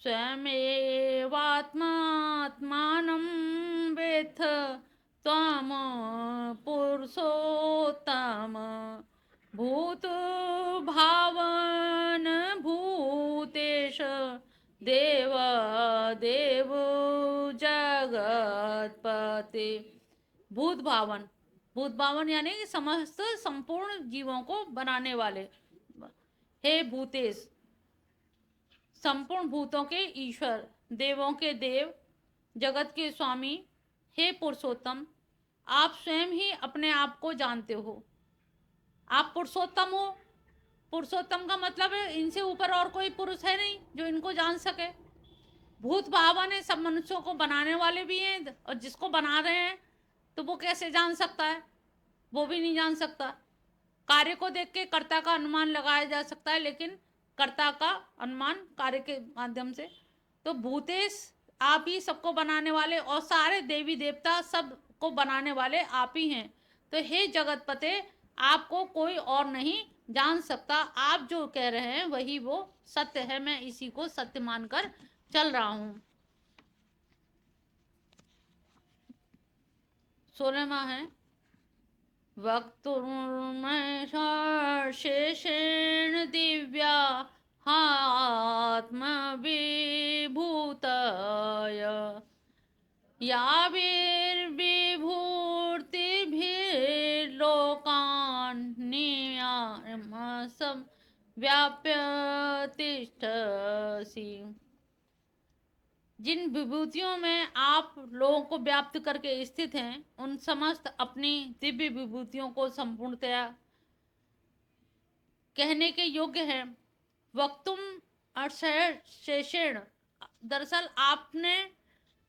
स्वयमेवात्मात्मानं वेत्थ त्वं पुरुषोत्तम भूतभावन भूतेश देव देव जगतपते। भूत भावन, भूत भावन यानी कि समस्त संपूर्ण जीवों को बनाने वाले। हे भूतेश, संपूर्ण भूतों के ईश्वर, देवों के देव, जगत के स्वामी, हे पुरुषोत्तम, आप स्वयं ही अपने आप को जानते हो। आप पुरुषोत्तम हो। पुरुषोत्तम का मतलब है इनसे ऊपर और कोई पुरुष है नहीं जो इनको जान सके। भूत भावन है, सब मनुष्यों को बनाने वाले भी हैं, और जिसको बना रहे हैं तो वो कैसे जान सकता है? वो भी नहीं जान सकता। कार्य को देख के कर्ता का अनुमान लगाया जा सकता है, लेकिन कर्ता का अनुमान कार्य के माध्यम से। तो भूतेश, आप ही सबको बनाने वाले, और सारे देवी देवता सब को बनाने वाले आप ही हैं। तो हे जगतपते, आपको कोई और नहीं जान सकता। आप जो कह रहे हैं वही वो सत्य है, मैं इसी को सत्य मानकर चल रहा हूं। 16वां है, वक्तुर्मशेषेण दिव्या आत्मविभूतय याभिर्विभूतिभिर्लोकान् नियमसं व्याप्य तिष्ठसि। जिन विभूतियों में आप लोगों को व्याप्त करके स्थित हैं, उन समस्त अपनी दिव्य विभूतियों को संपूर्णतया कहने के योग्य है। वक्तुम शेषेण, दरअसल आपने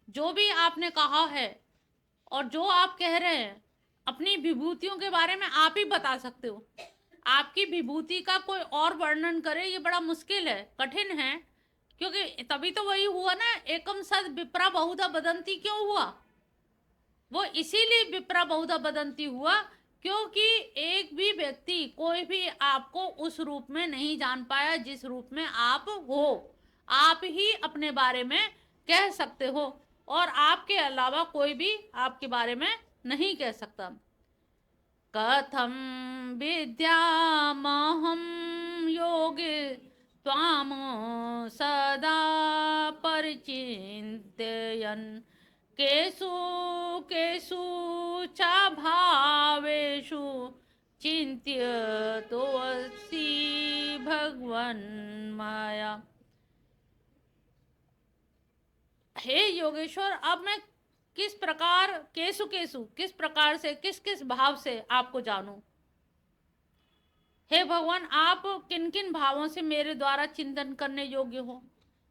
जो भी आपने कहा है और जो आप कह रहे हैं, अपनी विभूतियों के बारे में आप ही बता सकते हो। आपकी विभूति का कोई और वर्णन करे ये बड़ा मुश्किल है, कठिन है, क्योंकि तभी तो वही हुआ ना, एकम सद विप्रा बहुधा बदंती क्यों हुआ? वो इसीलिए विप्रा बहुधा बदंती हुआ क्योंकि एक भी व्यक्ति, कोई भी आपको उस रूप में नहीं जान पाया जिस रूप में आप हो। आप ही अपने बारे में कह सकते हो, और आपके अलावा कोई भी आपके बारे में नहीं कह सकता। कथम विद्यामहं योगे त्वाम सदा परिचिन्तयन् केषु केषु च भावेषु चिन्त्यतोऽसि भगवन् माया। हे योगेश्वर, अब मैं किस प्रकार, केसु केसु, किस प्रकार से, किस किस भाव से आपको जानूं? हे भगवान, आप किन किन भावों से मेरे द्वारा चिंतन करने योग्य हो,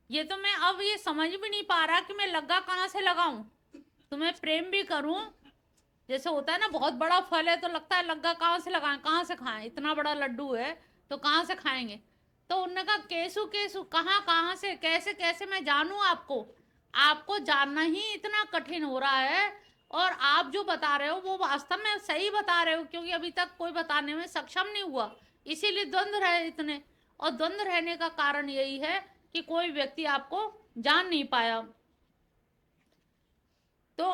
ये तो मैं अब ये समझ भी नहीं पा रहा कि मैं लग्गा कहाँ से लगाऊं। तुम्हें प्रेम भी करूं, जैसे होता है ना, बहुत बड़ा फल है तो लगता है लग्गा कहाँ से लगाएं, कहाँ से खाएं, इतना बड़ा लड्डू है तो कहाँ से खाएंगे। तो उन्होंने कहा केसु केसु, कहाँ कहाँ से, कैसे कैसे मैं जानूं आपको? आपको जानना ही इतना कठिन हो रहा है, और आप जो बता रहे हो वो वास्तव में सही बता रहे हो, क्योंकि अभी तक कोई बताने में सक्षम नहीं हुआ, इसीलिए द्वंद्व रहे इतने। और द्वंद्व रहने का कारण यही है कि कोई व्यक्ति आपको जान नहीं पाया। तो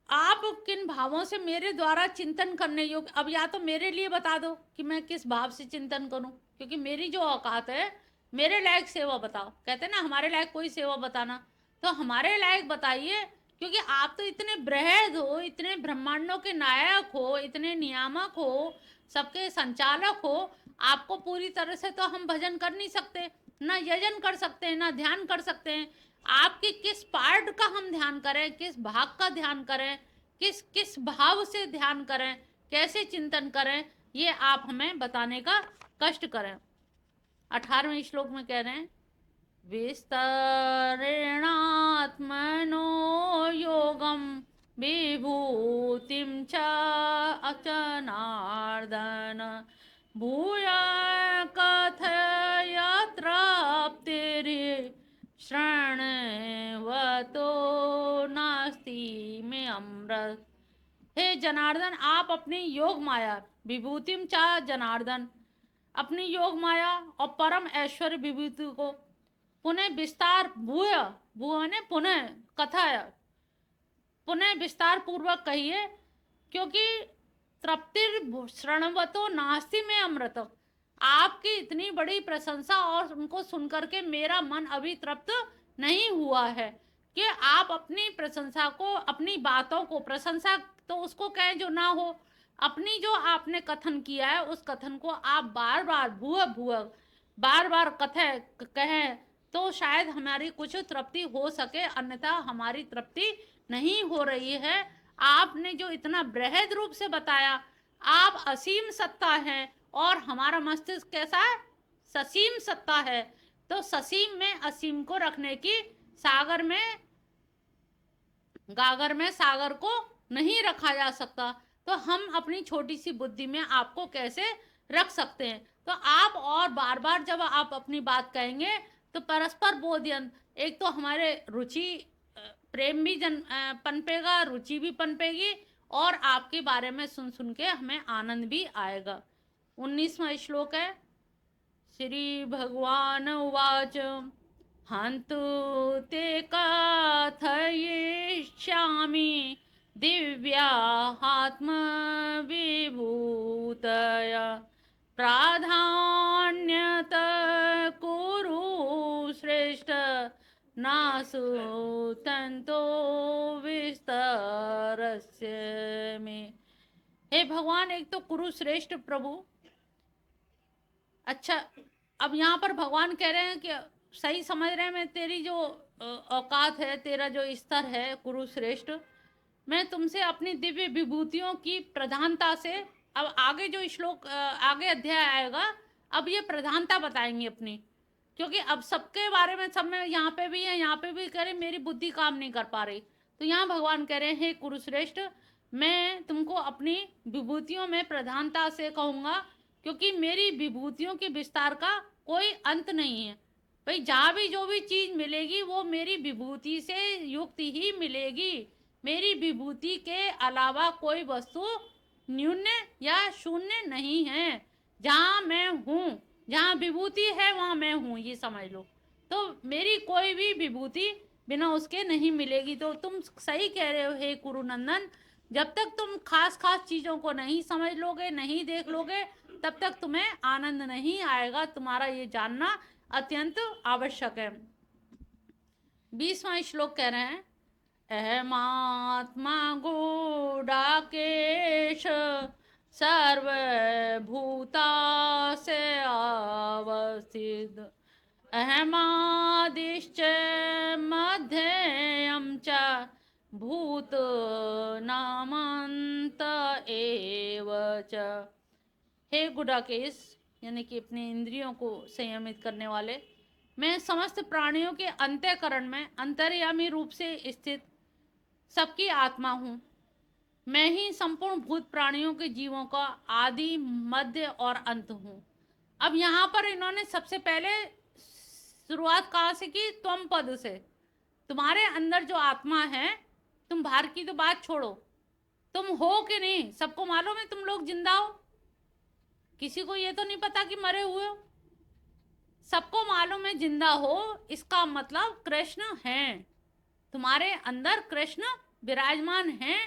आप किन भावों से मेरे द्वारा चिंतन करने योग्य, अब या तो मेरे लिए बता दो कि मैं किस भाव से चिंतन करूं, क्योंकि मेरी जो औकात है, मेरे लायक सेवा बताओ। कहते हैं ना, हमारे लायक कोई सेवा बताना, तो हमारे लायक बताइए, क्योंकि आप तो इतने बृहद हो, इतने ब्रह्मांडों के नायक हो, इतने नियामक हो, सबके संचालक हो। आपको पूरी तरह से तो हम भजन कर नहीं सकते, ना यजन कर सकते हैं, ना ध्यान कर सकते हैं। आपके किस पार्ट का हम ध्यान करें, किस भाग का ध्यान करें, किस किस भाव से ध्यान करें, कैसे चिंतन करें, ये आप हमें बताने का कष्ट करें। 18वें श्लोक में कह रहे हैं, विस्तरेणात्मनो योगम विभूतिम च अचनार्दन भूया कथय तृप्तिरे श्रणवतो नास्ति में अमृत। हे जनार्दन, आप अपनी योग माया विभूतिम चा जनार्दन, अपनी योग माया और परम ऐश्वर्य विभूति को पुनः विस्तार भूय, भूय ने पुनः कथाय, पुनः विस्तार पूर्वक कहिए, क्योंकि तृप्तिर श्रणवतो नास्ति में अमृत। आपकी इतनी बड़ी प्रशंसा और उनको सुनकर के मेरा मन अभी तृप्त नहीं हुआ है कि आप अपनी प्रशंसा को, अपनी बातों को, प्रशंसा तो उसको कहें जो ना हो, अपनी जो आपने कथन किया है उस कथन को आप बार बार भूय भूय बार बार कहें तो शायद हमारी कुछ तृप्ति हो सके, अन्यथा हमारी तृप्ति नहीं हो रही है। आपने जो इतना बृहद रूप से बताया, आप असीम सत्ता है और हमारा मस्तिष्क कैसा है, ससीम सत्ता है। तो ससीम में असीम को रखने की, सागर में, गागर में सागर को नहीं रखा जा सकता, तो हम अपनी छोटी सी बुद्धि में आपको कैसे रख सकते हैं। तो आप और बार बार जब आप अपनी बात कहेंगे तो परस्पर बोधयन, एक तो हमारे रुचि प्रेम भी पनपेगा, रुचि भी पनपेगी, और आपके बारे में सुन सुन के हमें आनंद भी आएगा। 19वां श्लोक है। श्री भगवान उवाच हन्तु ते कथयिष्यामि दिव्यात्मविभूतय प्राधान्यत कुरु श्रेष्ठ नासु तंतो विस्तरस्य मे। हे भगवान, एक तो कुरु श्रेष्ठ प्रभु। अच्छा, अब यहाँ पर भगवान कह रहे हैं कि सही समझ रहे हैं, मैं तेरी जो औकात है, तेरा जो स्तर है कुरुश्रेष्ठ, मैं तुमसे अपनी दिव्य विभूतियों की प्रधानता से, अब आगे जो श्लोक आगे अध्याय आएगा, अब ये प्रधानता बताएंगे अपनी, क्योंकि अब सबके बारे में, सब में यहाँ पे भी है, यहाँ पे भी कह रहे मेरी बुद्धि काम नहीं कर पा रही, तो यहाँ भगवान कह रहे हैं कुरुश्रेष्ठ, मैं तुमको अपनी विभूतियों में प्रधानता से कहूँगा, क्योंकि मेरी विभूतियों के विस्तार का कोई अंत नहीं है। भाई जहाँ भी जो भी चीज मिलेगी वो मेरी विभूति से युक्त ही मिलेगी। मेरी विभूति के अलावा कोई वस्तु न्यून या शून्य नहीं है। जहाँ मैं हूँ, जहाँ विभूति है वहाँ मैं हूँ, ये समझ लो। तो मेरी कोई भी विभूति बिना उसके नहीं मिलेगी। तो तुम सही कह रहे हो हे कुरुनंदन, जब तक तुम खास खास चीजों को नहीं समझ लोगे, नहीं देख लोगे, तब तक तुम्हें आनंद नहीं आएगा। तुम्हारा ये जानना अत्यंत आवश्यक है। 20वां श्लोक कह रहे हैं, अहमात्मा गूढ़ाकेश सर्वभूतास्य अवस्थित अहमादिश्च मध्यम च भूत नामंत एव च। हे गुडाकेश, यानी कि अपने इंद्रियों को संयमित करने वाले, मैं समस्त प्राणियों के अंतःकरण में अंतर्यामी रूप से स्थित सबकी आत्मा हूँ। मैं ही संपूर्ण भूत प्राणियों के जीवों का आदि, मध्य और अंत हूँ। अब यहाँ पर इन्होंने सबसे पहले शुरुआत कहाँ से की? त्वम पद से। तुम्हारे अंदर जो आत्मा है, तुम बाहर की तो बात छोड़ो, तुम हो कि नहीं सबको मालूम है, तुम लोग जिंदा हो, किसी को ये तो नहीं पता कि मरे हुए हो, सबको मालूम है जिंदा हो। इसका मतलब कृष्ण हैं, तुम्हारे अंदर कृष्ण विराजमान हैं,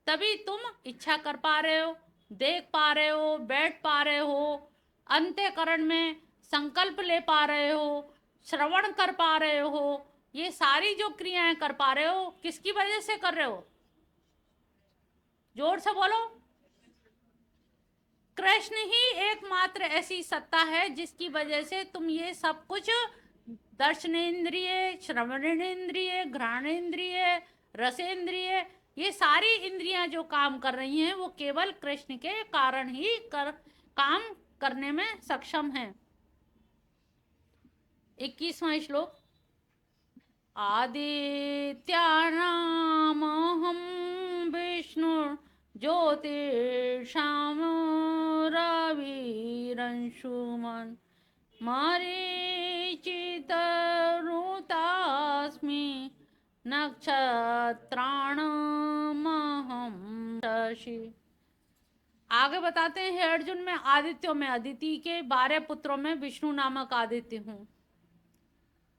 तभी तुम इच्छा कर पा रहे हो, देख पा रहे हो, बैठ पा रहे हो, अंतःकरण में संकल्प ले पा रहे हो, श्रवण कर पा रहे हो, ये सारी जो क्रियाएं कर पा रहे हो, किसकी वजह से कर रहे हो? जोर से बोलो। कृष्ण ही एकमात्र ऐसी सत्ता है जिसकी वजह से तुम ये सब कुछ, दर्शनेन्द्रिय, श्रवणेन्द्रिय, घ्राणेन्द्रिय, रसेंद्रिय, ये सारी इंद्रियां जो काम कर रही हैं वो केवल कृष्ण के कारण ही काम करने में सक्षम हैं। 21वां श्लोक, आदित्यानामहं विष्णु ज्योतिषां रविरंशुमन् मरीचितरुतास्मि नक्षत्राणमहं शशि। आगे बताते हैं, हे अर्जुन, मैं आदित्यों में, अदिति के 12 पुत्रों में विष्णु नामक आदित्य हूँ।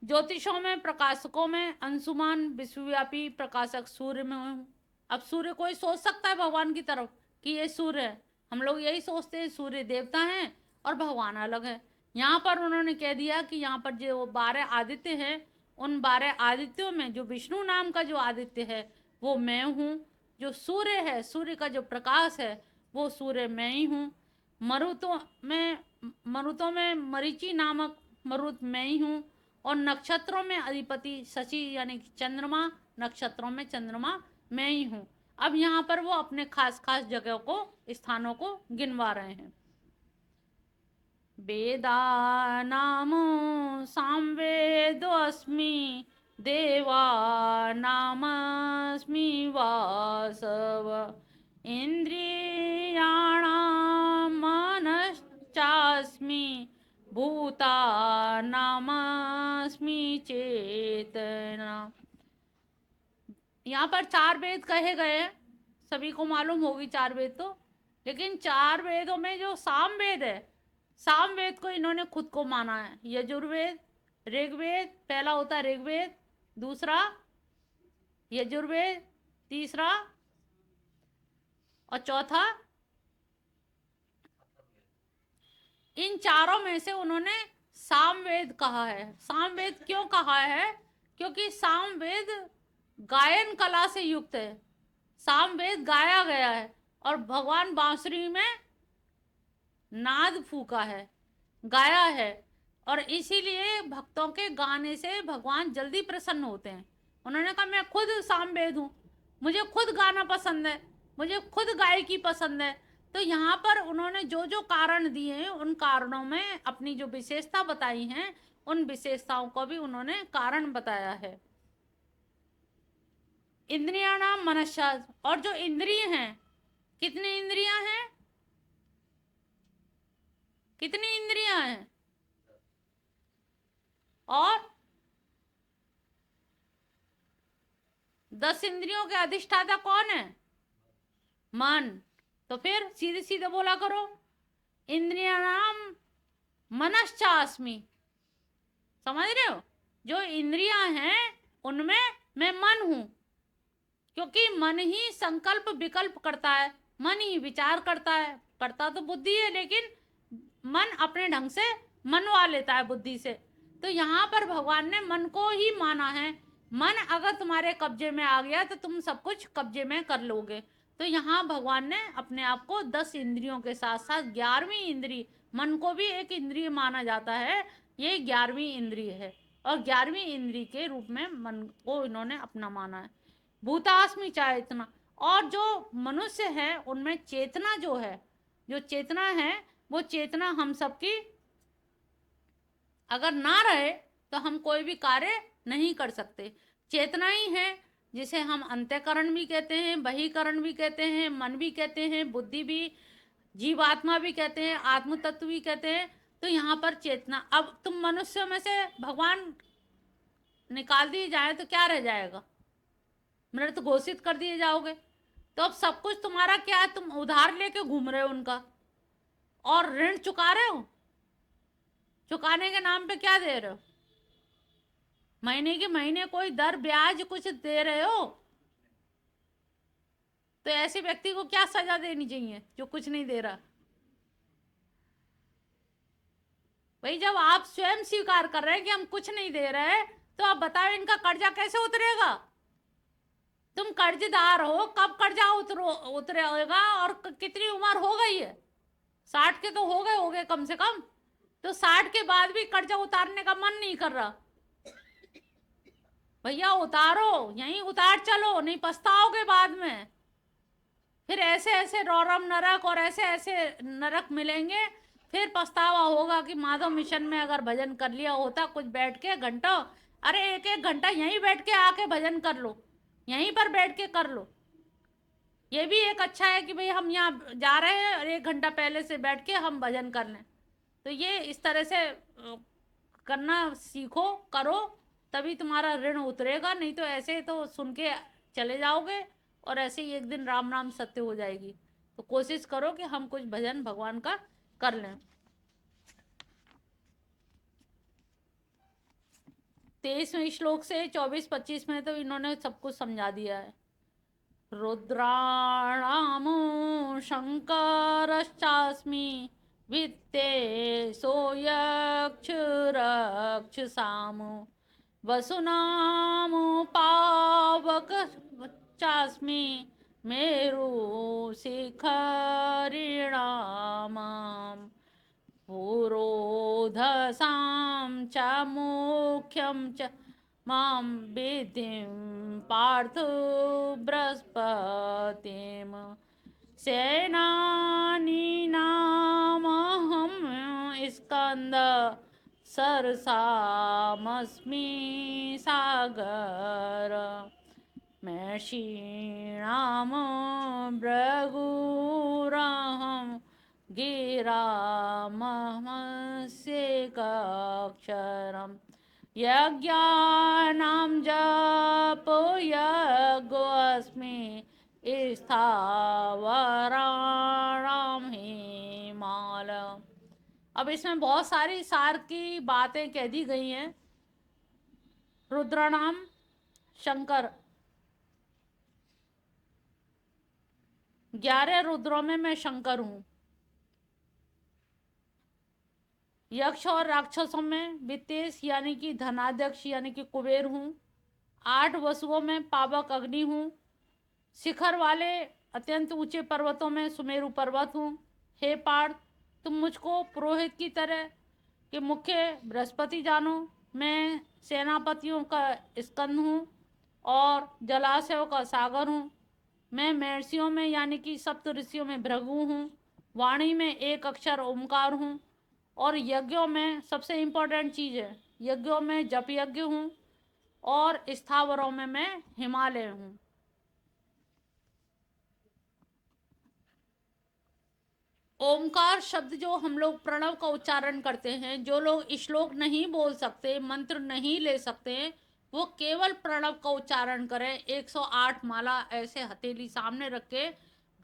ज्योतिषों में, प्रकाशकों में अंशुमान, विश्वव्यापी प्रकाशक सूर्य में हूँ। अब सूर्य कोई सोच सकता है भगवान की तरफ कि ये सूर्य है? हम लोग यही सोचते हैं सूर्य देवता हैं और भगवान अलग है। यहाँ पर उन्होंने कह दिया कि यहाँ पर जो 12 आदित्य हैं, उन 12 आदित्यों में जो विष्णु नाम का जो आदित्य है वो मैं हूँ। जो सूर्य है, सूर्य का जो प्रकाश है वो सूर्य मैं ही हूँ। मरुतों में मरीचि नामक मरुत मैं ही हूँ। और नक्षत्रों में अधिपति शशि यानी कि चंद्रमा, नक्षत्रों में चंद्रमा मैं ही हूँ। अब यहाँ पर वो अपने खास खास जगह को, स्थानों को गिनवा रहे हैं। वेदानामो सामवेदोऽस्मि, देवानामस्मि वासव, इन्द्रियाणां मनश्चास्मि, भूतानामस्मि चेतना। यहाँ पर 4 वेद कहे गए हैं, सभी को मालूम होगी 4 वेद तो। लेकिन 4 वेदों में जो साम वेद है, साम वेद को इन्होंने खुद को माना है। यजुर्वेद, ऋग्वेद, पहला होता है ऋग्वेद, दूसरा यजुर्वेद, तीसरा और चौथा, इन चारों में से उन्होंने सामवेद कहा है। सामवेद क्यों कहा है? क्योंकि सामवेद गायन कला से युक्त है। सामवेद गाया गया है और भगवान बांसुरी में नाद फूका है, गाया है, और इसीलिए भक्तों के गाने से भगवान जल्दी प्रसन्न होते हैं। उन्होंने कहा मैं खुद सामवेद हूँ, मुझे खुद गाना पसंद है, मुझे खुद गायकी पसंद है। तो यहाँ पर उन्होंने जो जो कारण दिए हैं, उन कारणों में अपनी जो विशेषता बताई हैं, उन विशेषताओं को भी उन्होंने कारण बताया है। इंद्रियाणाम मनश्चा, और जो इंद्रिय हैं, कितनी इंद्रियां हैं? कितनी इंद्रियां हैं? और 10 इंद्रियों के अधिष्ठाता कौन है? मन। तो फिर सीधे सीधे बोला करो, इंद्रियाणाम मनश्चास्मि। समझ रहे हो? जो इंद्रियां हैं उनमें मैं मन हूं, क्योंकि मन ही संकल्प विकल्प करता है, मन ही विचार करता है। करता तो बुद्धि है, लेकिन मन अपने ढंग से मनवा लेता है बुद्धि से। तो यहाँ पर भगवान ने मन को ही माना है। मन अगर तुम्हारे कब्जे में आ गया तो तुम सब कुछ कब्जे में कर लोगे। तो यहाँ भगवान ने अपने आप को 10 इंद्रियों के साथ साथ 11वीं इंद्रिय, मन को भी एक इंद्रिय माना जाता है, ये 11वीं इंद्रिय है। और 11वीं इंद्रिय के रूप में मन को इन्होंने अपना माना है। भूतास्मि चेतना, और जो मनुष्य है उनमें चेतना जो है, जो चेतना है, वो चेतना हम सबकी अगर ना रहे तो हम कोई भी कार्य नहीं कर सकते। चेतना ही है जिसे हम अंतःकरण भी कहते हैं, बहिकरण भी कहते हैं, मन भी कहते हैं, बुद्धि भी, जीवात्मा भी कहते हैं, आत्म तत्व भी कहते हैं। तो यहाँ पर चेतना, अब तुम मनुष्य में से भगवान निकाल दिए जाए तो क्या रह जाएगा? मृत घोषित कर दिए जाओगे। तो अब सब कुछ तुम्हारा क्या है? तुम उधार लेके घूम रहे हो उनका, और ऋण चुका रहे हो। चुकाने के नाम पे क्या दे रहे हो? महीने के महीने कोई दर ब्याज कुछ दे रहे हो। तो ऐसे व्यक्ति को क्या सजा देनी चाहिए जो कुछ नहीं दे रहा? भाई जब आप स्वयं स्वीकार कर रहे हैं कि हम कुछ नहीं दे रहे, तो आप बताओ इनका कर्जा कैसे उतरेगा? तुम कर्जदार हो, कब कर्जा उतरेगा? और कितनी उम्र हो गई है? 60 के तो हो गए कम से कम। तो 60 के बाद भी कर्जा उतारने का मन नहीं कर रहा। भैया उतारो, यहीं उतार चलो, नहीं पछताओगे बाद में। फिर ऐसे ऐसे रौरम नरक और ऐसे ऐसे नरक मिलेंगे, फिर पछतावा होगा कि माधव मिशन में अगर भजन कर लिया होता कुछ बैठ के घंटों। अरे 1-1 घंटा यहीं बैठ के आके भजन कर लो, यहीं पर बैठ के कर लो। ये भी एक अच्छा है कि भाई हम यहाँ जा रहे हैं और 1 घंटा पहले से बैठ के हम भजन कर लें। तो ये इस तरह से करना सीखो, करो, तभी तुम्हारा ऋण उतरेगा। नहीं तो ऐसे तो सुन के चले जाओगे और ऐसे ही एक दिन राम नाम सत्य हो जाएगी। तो कोशिश करो कि हम कुछ भजन भगवान का कर लें। 23वें श्लोक से 24-25 में तो इन्होंने सब कुछ समझा दिया है। रुद्राणामो शंकरश्चास्मि वित्तेशो यक्षरक्षसामो वसुनामो पावकश्चास्मि मेरु शिखरिणामाम् पुरोधसां च मुख्यं च मां विधिं पार्थ बृहस्पतिं सेनानीनामहं स्कन्द सरसामस्मि सागर मैषीणां भृगुरहं गिरामहस्येकाक्षरम् यज्ञानां जपयज्ञोऽस्मि स्थावराणां हिमाल। अब इसमें बहुत सारी सार की बातें कह दी गई हैं। रुद्रनाम शंकर, 11 रुद्रों में मैं शंकर हूँ। यक्ष और राक्षसों में वित्तेश यानी कि धनाध्यक्ष यानी कि कुबेर हूँ। 8 वसुओं में पावक अग्नि हूँ। शिखर वाले अत्यंत ऊंचे पर्वतों में सुमेरु पर्वत हूँ। हे पार्थ, तुम मुझको पुरोहित की तरह के मुख्य बृहस्पति जानो। मैं सेनापतियों का स्कंद हूँ और जलाशयों का सागर हूँ। मैं महर्षियों में यानी कि सप्त ऋषियों में भृगु हूँ। वाणी में एक अक्षर ओमकार हूँ और यज्ञों में सबसे इम्पोर्टेंट चीज़ है, यज्ञों में जप यज्ञ हूँ और स्थावरों में मैं हिमालय हूँ। ओमकार शब्द जो हम लोग प्रणव का उच्चारण करते हैं, जो लोग श्लोक नहीं बोल सकते, मंत्र नहीं ले सकते, वो केवल प्रणव का उच्चारण करें। 108 माला ऐसे हथेली सामने रख के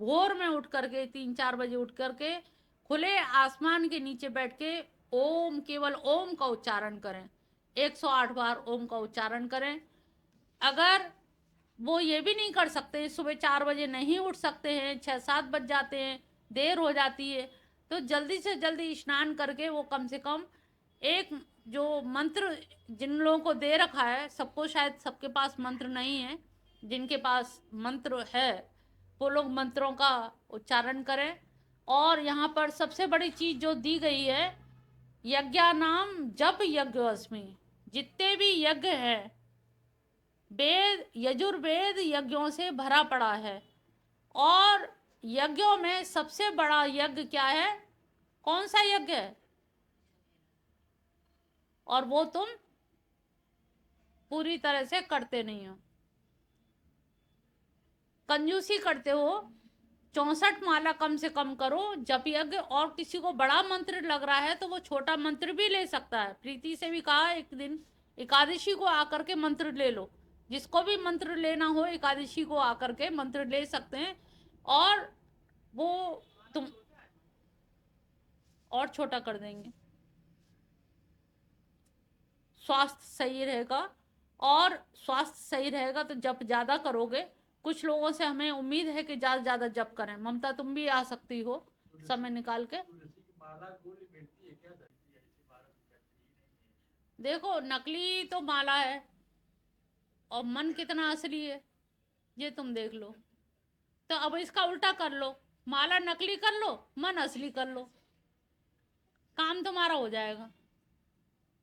भोर में उठ करके 3-4 बजे उठ करके खुले आसमान के नीचे बैठ के ओम, केवल ओम का उच्चारण करें। 108 बार ओम का उच्चारण करें। अगर वो ये भी नहीं कर सकते, सुबह 4 बजे नहीं उठ सकते हैं, 6-7 बज जाते हैं, देर हो जाती है, तो जल्दी से जल्दी स्नान करके वो कम से कम एक जो मंत्र जिन लोगों को दे रखा है, सबको शायद सबके पास मंत्र नहीं है, जिनके पास मंत्र है वो लोग मंत्रों का उच्चारण करें। और यहाँ पर सबसे बड़ी चीज़ जो दी गई है, यज्ञानाम जप यज्ञोऽस्मि, जितने भी यज्ञ हैं, वेद यजुर्वेद यज्ञों से भरा पड़ा है। और यज्ञों में सबसे बड़ा यज्ञ क्या है? कौन सा यज्ञ है? और वो तुम पूरी तरह से करते नहीं हो, कंजूसी करते हो। 64 माला कम से कम करो जप यज्ञ। और किसी को बड़ा मंत्र लग रहा है तो वो छोटा मंत्र भी ले सकता है। प्रीति से भी कहा एक दिन एकादशी को आकर के मंत्र ले लो। जिसको भी मंत्र लेना हो एकादशी को आकर के मंत्र ले सकते हैं और वो तुम और छोटा कर देंगे, स्वास्थ्य सही रहेगा। और स्वास्थ्य सही रहेगा तो जप ज़्यादा करोगे। कुछ लोगों से हमें उम्मीद है कि ज़्यादा ज़्यादा जप करें। ममता, तुम भी आ सकती हो समय निकाल के। देखो, नकली तो माला है और मन कितना असली है ये तुम देख लो। तो अब इसका उल्टा कर लो, माला नकली कर लो, मन असली कर लो, काम तुम्हारा हो जाएगा।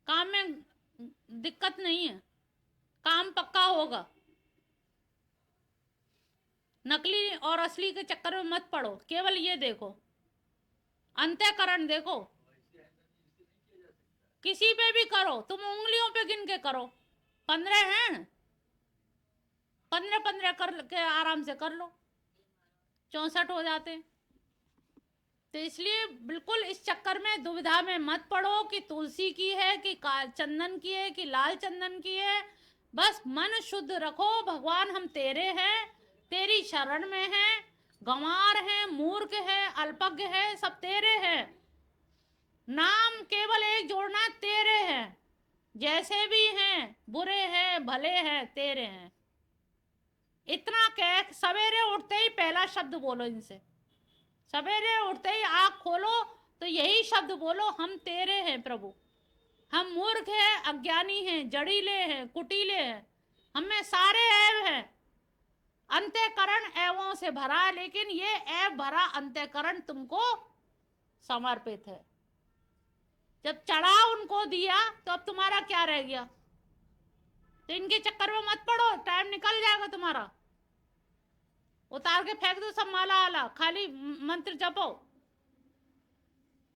काम में दिक्कत नहीं है, काम पक्का होगा। नकली और असली के चक्कर में मत पड़ो। केवल ये देखो, अंतःकरण देखो। किसी पे भी करो, तुम उंगलियों पे गिन के करो। 15 हैं, 15 कर के आराम से कर लो, 64 हो जाते हैं। तो इसलिए बिल्कुल इस चक्कर में दुविधा में मत पड़ो कि तुलसी की है कि चंदन की है कि लाल चंदन की है। बस मन शुद्ध रखो। भगवान हम तेरे हैं, तेरी शरण में हैं, गंवार हैं, मूर्ख है, अल्पज्ञ है, सब तेरे हैं। नाम केवल एक जोड़ना, तेरे हैं। जैसे भी हैं, बुरे हैं भले हैं तेरे हैं। इतना कह सवेरे उठते ही पहला शब्द बोलो इनसे, सवेरे उठते ही आँख खोलो तो यही शब्द बोलो, हम तेरे हैं प्रभु। हम मूर्ख हैं, अज्ञानी हैं, जड़ीले हैं, कुटीले हैं, हम में सारे ऐब हैं, अंतःकरण ऐबों से भरा है, लेकिन ये ऐब भरा अंतःकरण तुमको समर्पित है। जब चढ़ा उनको दिया तो अब तुम्हारा क्या रह गया? तो इनके चक्कर में मत पड़ो, टाइम निकल जाएगा तुम्हारा। उतार के फेंक दो सब माला आला, खाली मंत्र जपो।